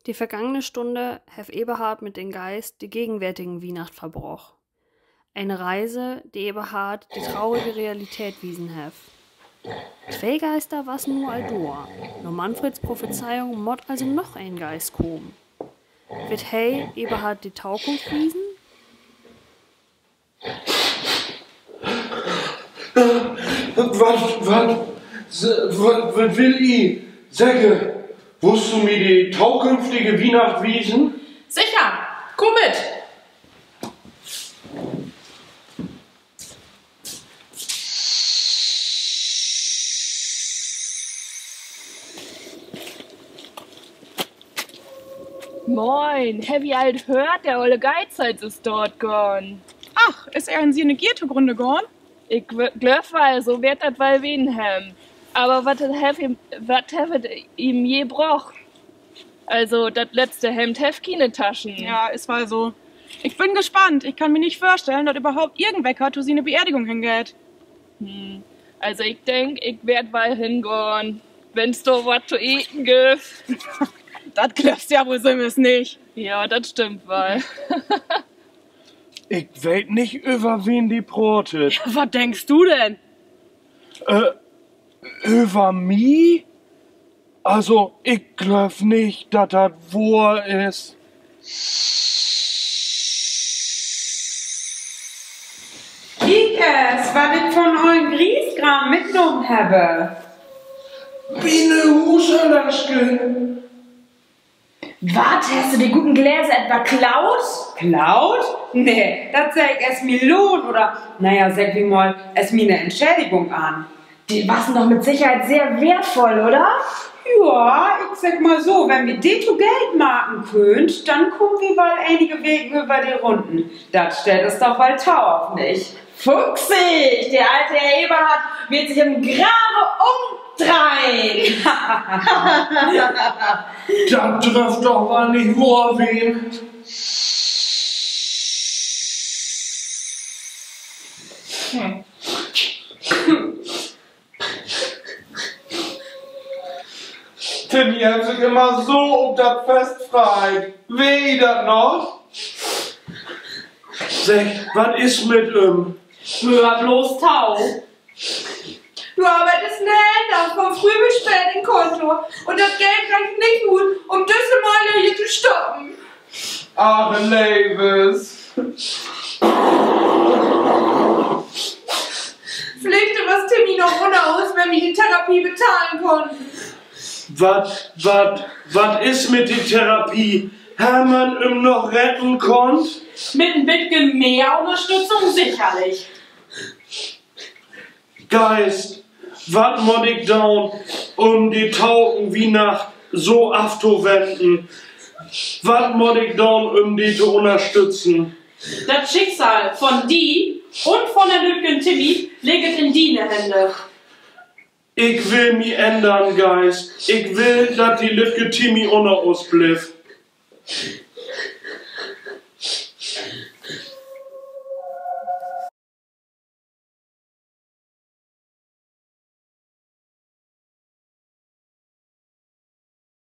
Die vergangene Stunde hef Eberhard mit den Geist die gegenwärtigen Weihnacht verbroch. Eine Reise, die Eberhard die traurige Realität wiesen hef. Zwei Geister was nur Aldor. Nur Manfreds Prophezeiung mod also noch ein Geist kommen. Wird hey Eberhard die Taukunft wiesen? Was will ich? Säge, wusst du mir die taukünftige Weihnacht wiesen? Sicher, komm mit! Moin, wie alt hört, der olle Geizhals ist dort gorn. Ach, ist er in seine Giertegründe gorn? Ich glaub weil, so wird dat weil wen hem. Aber wat hef ihm je broch? Also, dat letzte Hemd hef keine Taschen. Ja, ist mal so. Ich bin gespannt. Ich kann mir nicht vorstellen, dass überhaupt irgendwer zu seine Beerdigung hingeht. Also, ich denk, ich werd weil hingorn. Wenn's do wat zu eten gibt. Das glaubst ja wohl Simmes nicht. Ja, das stimmt weil. Ich weet nicht, über wen die brotet. Was denkst du denn? Über mi? Also, ich glaub nicht, dass das wahr ist. Kiekes, was ich von euren Griesgram mitgenommen habe. Wie ne Husalaschke. Was? Hast du die guten Gläser etwa klaut? Klaut? Nee, das zeigt es mir Lohn oder, naja, sag wie mal, es mir eine Entschädigung an. Die waren doch mit Sicherheit sehr wertvoll, oder? Ja, ich sag mal so, wenn wir die zu Geld machen könnt, dann kommen wir mal einige Wege über die Runden. Das stellt es doch bald Tau auf nicht. Fuchsig! Der alte Herr Eberhard wird sich im Grabe umdrehen! Das trifft doch mal nicht wahr wen. Timmy hat sich immer so um das Fest frei. Weh das noch? Sag, was ist mit ihm? Hör bloß Tau. Du arbeitest eine Hände von früh bis spät im Konto und das Geld reicht nicht gut, um diese Mäuler hier zu stoppen. Ach, Leibes. Pflegte was Timmy noch unaus, wenn wir die Therapie bezahlen konnten. Was ist mit der Therapie? Hermann ihm noch retten konnt? Mit ein bisschen mehr Unterstützung sicherlich. Geist, wat mod ich down, um die Tauken wie nach so abzuwenden? Wat mod ich down, um die zu unterstützen? Das Schicksal von die und von der Lütgen Timmy liegt in die Hände. Ich will mich ändern, Geist. Ich will, dass die Lütge Timmy unter uns bleibt.